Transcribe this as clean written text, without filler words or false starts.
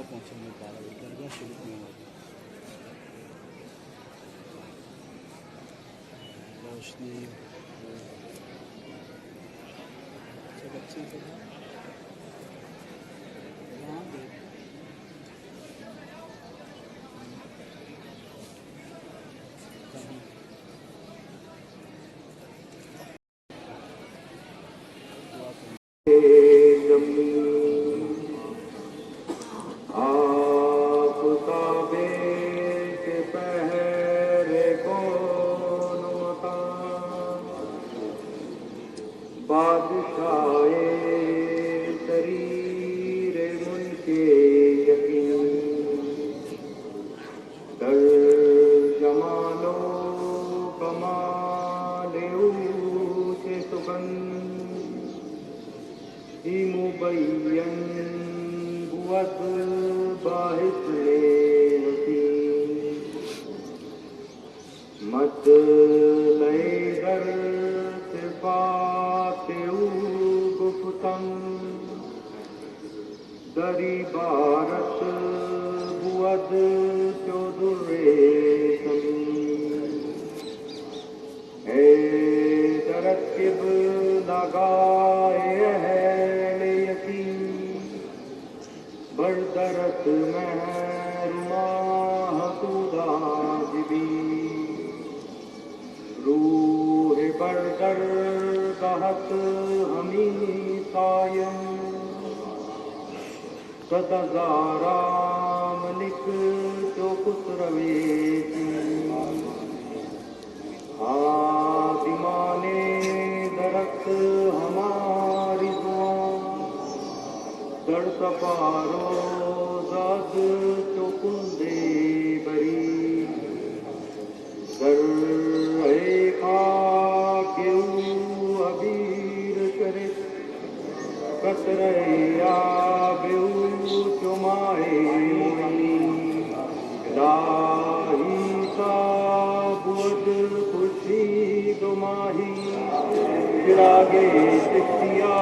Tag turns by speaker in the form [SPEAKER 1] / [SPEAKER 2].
[SPEAKER 1] पहुँचे नहीं पा रहा, दरगाह शुरू नहीं हो रोशनी सब अच्छे से यहाँ
[SPEAKER 2] बादशाहे शरीर मुनके यकीन दर जमानो कमाले से सुगंध मुबय्यन बुअद बाहिस मत लय दर गुप्तम दरी भारत बुअद चौधुरे है दरकिब लगाए है यकीन बरदरत महरुमा हसूदाजबी रूह बरदर कहत हमी सायं सदाराम लिख जो कुतरवे आदिमाने दरख्त हमारी दुआ दर सपारो दाद चौकुंदे बरी दर अबीर शरीफ कसरैया बेऊ चुमाए लाही साबुद खुशी दुमाही चिरागे सिक्तिया